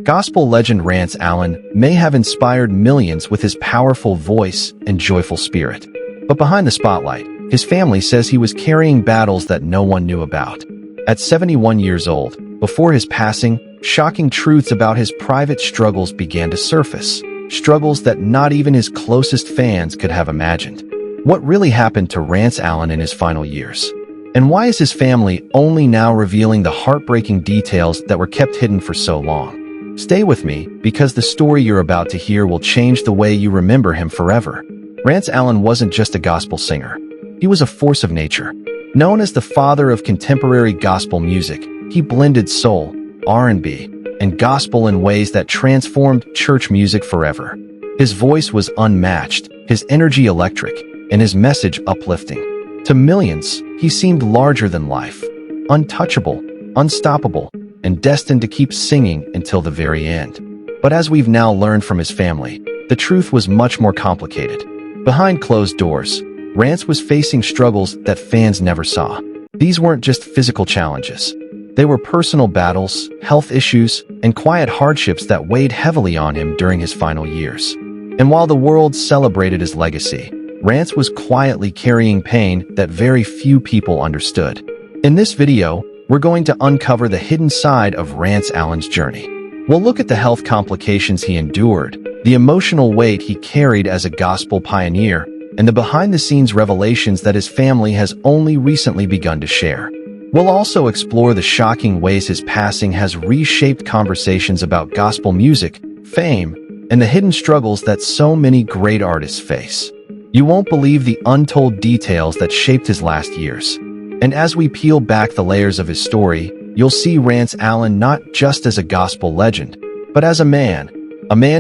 Gospel legend Rance Allen may have inspired millions with his powerful voice and joyful spirit. But behind the spotlight, his family says he was carrying battles that no one knew about. At 71 years old, before his passing, shocking truths about his private struggles began to surface. Struggles that not even his closest fans could have imagined. What really happened to Rance Allen in his final years? And why is his family only now revealing the heartbreaking details that were kept hidden for so long? Stay with me, because the story you're about to hear will change the way you remember him forever. Rance Allen wasn't just a gospel singer. He was a force of nature. Known as the father of contemporary gospel music, he blended soul, R&B, and gospel in ways that transformed church music forever. His voice was unmatched, his energy electric, and his message uplifting. To millions, he seemed larger than life, untouchable, unstoppable, and destined to keep singing until the very end. But as we've now learned from his family, the truth was much more complicated. Behind closed doors, Rance was facing struggles that fans never saw. These weren't just physical challenges. They were personal battles, health issues, and quiet hardships that weighed heavily on him during his final years. And while the world celebrated his legacy, Rance was quietly carrying pain that very few people understood. In this video, we're going to uncover the hidden side of Rance Allen's journey. We'll look at the health complications he endured, the emotional weight he carried as a gospel pioneer, and the behind-the-scenes revelations that his family has only recently begun to share. We'll also explore the shocking ways his passing has reshaped conversations about gospel music, fame, and the hidden struggles that so many great artists face. You won't believe the untold details that shaped his last years. And as we peel back the layers of his story, you'll see Rance Allen not just as a gospel legend, but as a man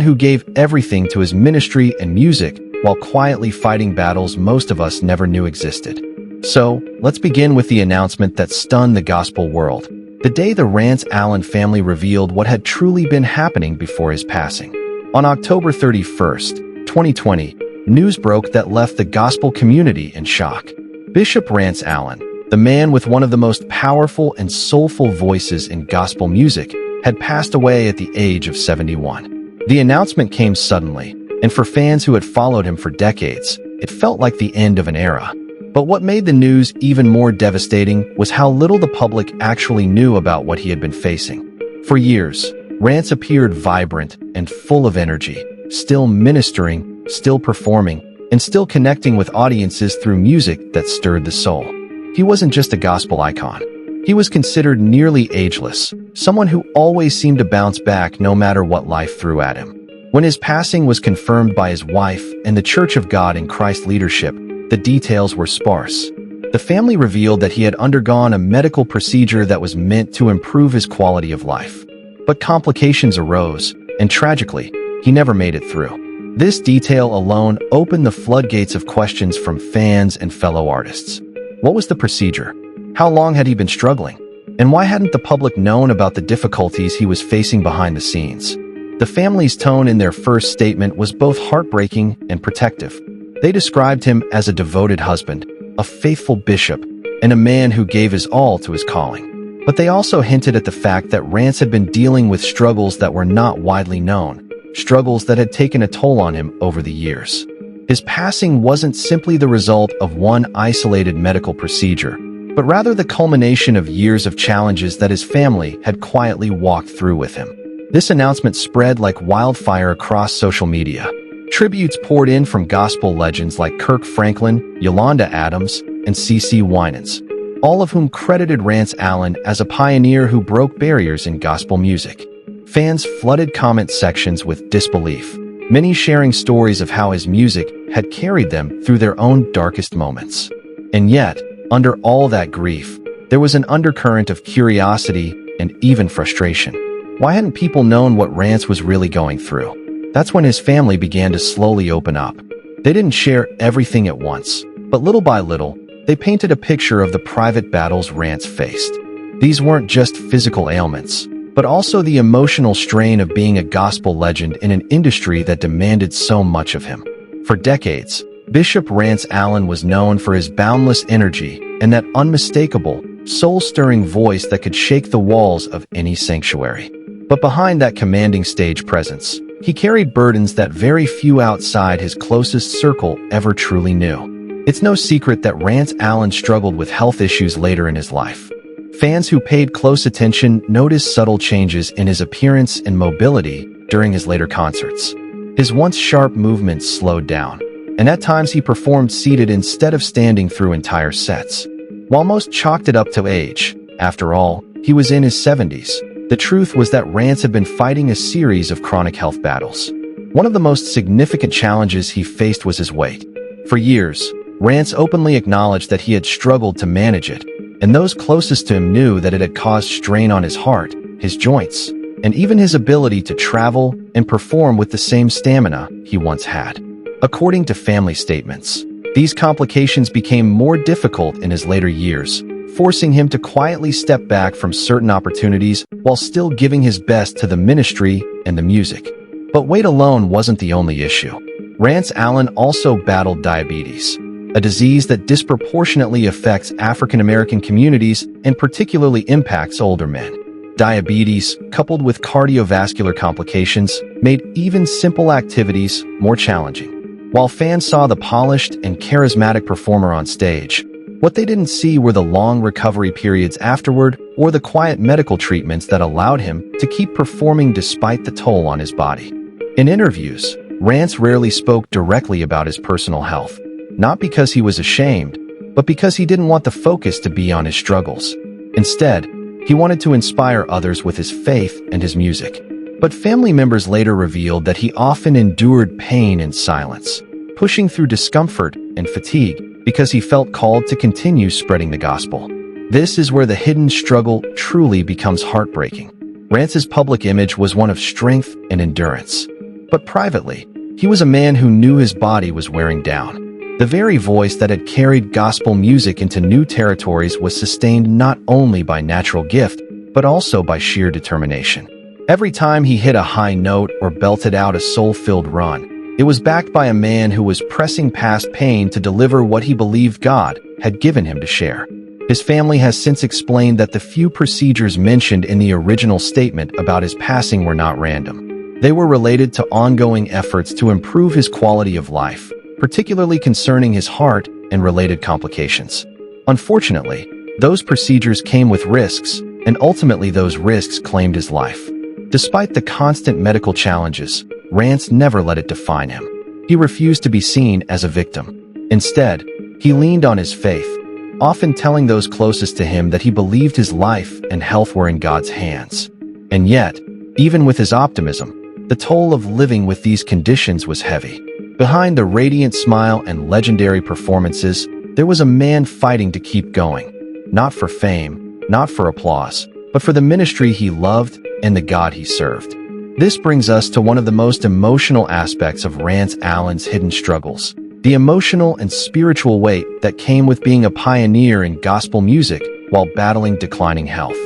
who gave everything to his ministry and music while quietly fighting battles most of us never knew existed. So, let's begin with the announcement that stunned the gospel world. The day the Rance Allen family revealed what had truly been happening before his passing. On October 31st, 2020, news broke that left the gospel community in shock. Bishop Rance Allen, the man with one of the most powerful and soulful voices in gospel music, had passed away at the age of 71. The announcement came suddenly, and for fans who had followed him for decades, it felt like the end of an era. But what made the news even more devastating was how little the public actually knew about what he had been facing. For years, Rance appeared vibrant and full of energy, still ministering, still performing, and still connecting with audiences through music that stirred the soul. He wasn't just a gospel icon. He was considered nearly ageless, someone who always seemed to bounce back no matter what life threw at him. When his passing was confirmed by his wife and the Church of God in Christ leadership, the details were sparse. The family revealed that he had undergone a medical procedure that was meant to improve his quality of life. But complications arose, and tragically, he never made it through. This detail alone opened the floodgates of questions from fans and fellow artists. What was the procedure? How long had he been struggling? And why hadn't the public known about the difficulties he was facing behind the scenes? The family's tone in their first statement was both heartbreaking and protective. They described him as a devoted husband, a faithful bishop, and a man who gave his all to his calling. But they also hinted at the fact that Rance had been dealing with struggles that were not widely known, struggles that had taken a toll on him over the years. His passing wasn't simply the result of one isolated medical procedure, but rather the culmination of years of challenges that his family had quietly walked through with him. This announcement spread like wildfire across social media. Tributes poured in from gospel legends like Kirk Franklin, Yolanda Adams, and C.C. Winans, all of whom credited Rance Allen as a pioneer who broke barriers in gospel music. Fans flooded comment sections with disbelief, many sharing stories of how his music had carried them through their own darkest moments. And yet, under all that grief, there was an undercurrent of curiosity and even frustration. Why hadn't people known what Rance was really going through? That's when his family began to slowly open up. They didn't share everything at once, but little by little, they painted a picture of the private battles Rance faced. These weren't just physical ailments, but also the emotional strain of being a gospel legend in an industry that demanded so much of him. For decades, Bishop Rance Allen was known for his boundless energy and that unmistakable, soul-stirring voice that could shake the walls of any sanctuary. But behind that commanding stage presence, he carried burdens that very few outside his closest circle ever truly knew. It's no secret that Rance Allen struggled with health issues later in his life. Fans who paid close attention noticed subtle changes in his appearance and mobility during his later concerts. His once sharp movements slowed down, and at times he performed seated instead of standing through entire sets. While most chalked it up to age, after all, he was in his 70s, the truth was that Rance had been fighting a series of chronic health battles. One of the most significant challenges he faced was his weight. For years, Rance openly acknowledged that he had struggled to manage it, and those closest to him knew that it had caused strain on his heart, his joints, and even his ability to travel and perform with the same stamina he once had. According to family statements, these complications became more difficult in his later years, forcing him to quietly step back from certain opportunities while still giving his best to the ministry and the music. But weight alone wasn't the only issue. Rance Allen also battled diabetes, a disease that disproportionately affects African American communities and particularly impacts older men. Diabetes, coupled with cardiovascular complications, made even simple activities more challenging. While fans saw the polished and charismatic performer on stage, what they didn't see were the long recovery periods afterward or the quiet medical treatments that allowed him to keep performing despite the toll on his body. In interviews, Rance rarely spoke directly about his personal health, not because he was ashamed, but because he didn't want the focus to be on his struggles. Instead, he wanted to inspire others with his faith and his music. But family members later revealed that he often endured pain in silence, pushing through discomfort and fatigue because he felt called to continue spreading the gospel. This is where the hidden struggle truly becomes heartbreaking. Rance's public image was one of strength and endurance. But privately, he was a man who knew his body was wearing down. The very voice that had carried gospel music into new territories was sustained not only by natural gift, but also by sheer determination. Every time he hit a high note or belted out a soul-filled run, it was backed by a man who was pressing past pain to deliver what he believed God had given him to share. His family has since explained that the few procedures mentioned in the original statement about his passing were not random. They were related to ongoing efforts to improve his quality of life, particularly concerning his heart and related complications. Unfortunately, those procedures came with risks, and ultimately those risks claimed his life. Despite the constant medical challenges, Rance never let it define him. He refused to be seen as a victim. Instead, he leaned on his faith, often telling those closest to him that he believed his life and health were in God's hands. And yet, even with his optimism, the toll of living with these conditions was heavy. Behind the radiant smile and legendary performances, there was a man fighting to keep going. Not for fame, not for applause, but for the ministry he loved and the God he served. This brings us to one of the most emotional aspects of Rance Allen's hidden struggles, the emotional and spiritual weight that came with being a pioneer in gospel music while battling declining health.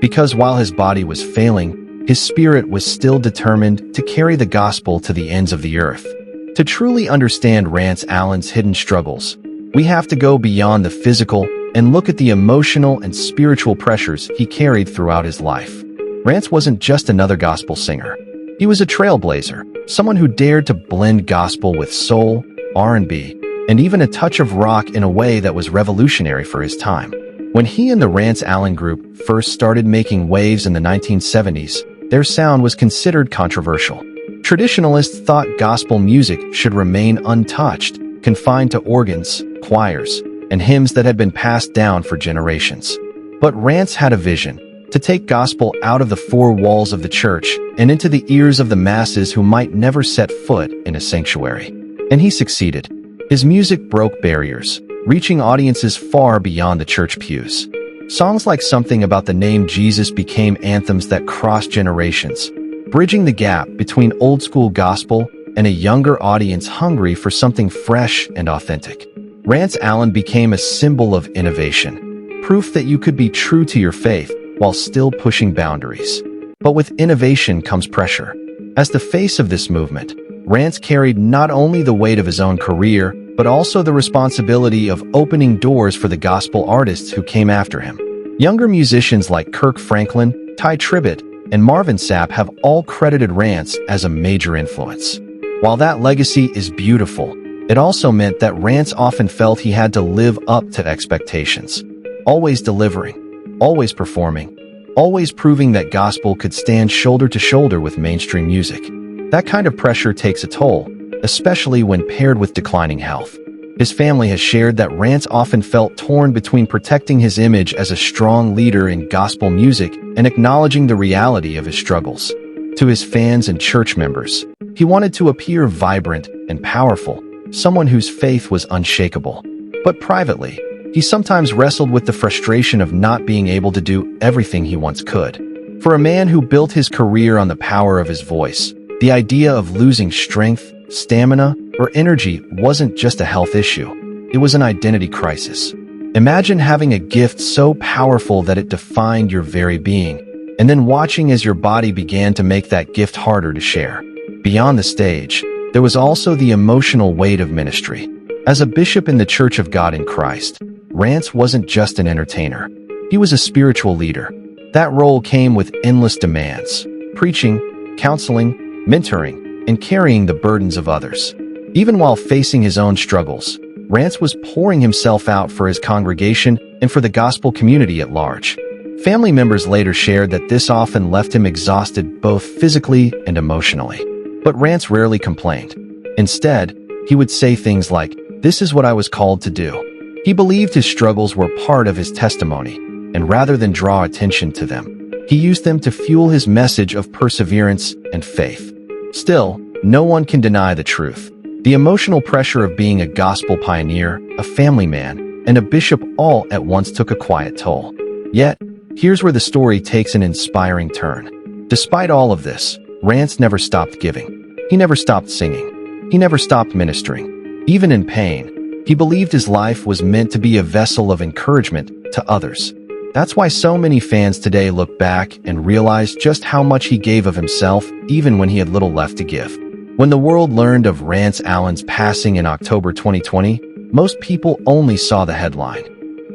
Because while his body was failing, his spirit was still determined to carry the gospel to the ends of the earth. To truly understand Rance Allen's hidden struggles, we have to go beyond the physical and look at the emotional and spiritual pressures he carried throughout his life. Rance wasn't just another gospel singer. He was a trailblazer, someone who dared to blend gospel with soul, R&B, and even a touch of rock in a way that was revolutionary for his time. When he and the Rance Allen Group first started making waves in the 1970s, their sound was considered controversial. Traditionalists thought gospel music should remain untouched, confined to organs, choirs, and hymns that had been passed down for generations. But Rance had a vision: to take gospel out of the four walls of the church and into the ears of the masses who might never set foot in a sanctuary. And he succeeded. His music broke barriers, reaching audiences far beyond the church pews. Songs like Something About the Name Jesus became anthems that crossed generations, bridging the gap between old-school gospel and a younger audience hungry for something fresh and authentic. Rance Allen became a symbol of innovation, proof that you could be true to your faith while still pushing boundaries. But with innovation comes pressure. As the face of this movement, Rance carried not only the weight of his own career, but also the responsibility of opening doors for the gospel artists who came after him. Younger musicians like Kirk Franklin, Ty Tribbett, and Marvin Sapp have all credited Rance as a major influence. While that legacy is beautiful, it also meant that Rance often felt he had to live up to expectations. Always delivering, always performing, always proving that gospel could stand shoulder to shoulder with mainstream music. That kind of pressure takes a toll, especially when paired with declining health. His family has shared that Rance often felt torn between protecting his image as a strong leader in gospel music and acknowledging the reality of his struggles. To his fans and church members, he wanted to appear vibrant and powerful, someone whose faith was unshakable. But privately, he sometimes wrestled with the frustration of not being able to do everything he once could. For a man who built his career on the power of his voice, the idea of losing strength, stamina, or energy wasn't just a health issue. It was an identity crisis. Imagine having a gift so powerful that it defined your very being, and then watching as your body began to make that gift harder to share. Beyond the stage, there was also the emotional weight of ministry. As a bishop in the Church of God in Christ, Rance wasn't just an entertainer. He was a spiritual leader. That role came with endless demands: preaching, counseling, mentoring, and carrying the burdens of others. Even while facing his own struggles, Rance was pouring himself out for his congregation and for the gospel community at large. Family members later shared that this often left him exhausted both physically and emotionally. But Rance rarely complained. Instead, he would say things like, "This is what I was called to do." He believed his struggles were part of his testimony, and rather than draw attention to them, he used them to fuel his message of perseverance and faith. Still, no one can deny the truth. The emotional pressure of being a gospel pioneer, a family man, and a bishop all at once took a quiet toll. Yet, here's where the story takes an inspiring turn. Despite all of this, Rance never stopped giving. He never stopped singing. He never stopped ministering. Even in pain, he believed his life was meant to be a vessel of encouragement to others. That's why so many fans today look back and realize just how much he gave of himself, even when he had little left to give. When the world learned of Rance Allen's passing in October 2020, most people only saw the headline,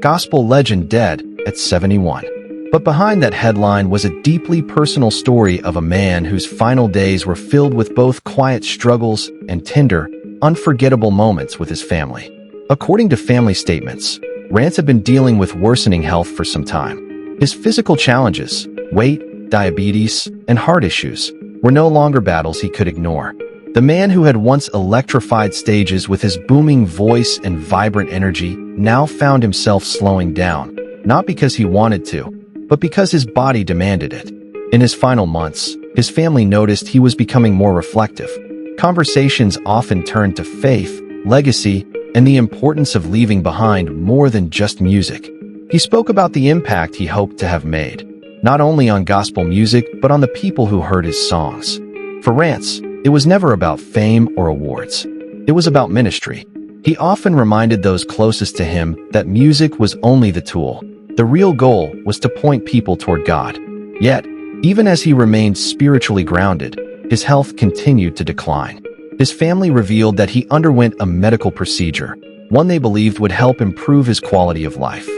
"Gospel Legend Dead at 71." But behind that headline was a deeply personal story of a man whose final days were filled with both quiet struggles and tender, unforgettable moments with his family. According to family statements, Rance had been dealing with worsening health for some time. His physical challenges, weight, diabetes, and heart issues, were no longer battles he could ignore. The man who had once electrified stages with his booming voice and vibrant energy now found himself slowing down, not because he wanted to, but because his body demanded it. In his final months, his family noticed he was becoming more reflective. Conversations often turned to faith, legacy, and the importance of leaving behind more than just music. He spoke about the impact he hoped to have made, not only on gospel music, but on the people who heard his songs. For Rance, it was never about fame or awards. It was about ministry. He often reminded those closest to him that music was only the tool. The real goal was to point people toward God. Yet, even as he remained spiritually grounded, his health continued to decline. His family revealed that he underwent a medical procedure, one they believed would help improve his quality of life.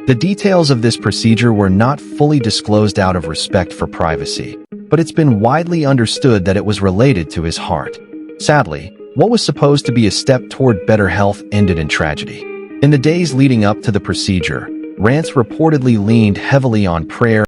The details of this procedure were not fully disclosed out of respect for privacy, but it's been widely understood that it was related to his heart. Sadly, what was supposed to be a step toward better health ended in tragedy. In the days leading up to the procedure, Rance reportedly leaned heavily on prayer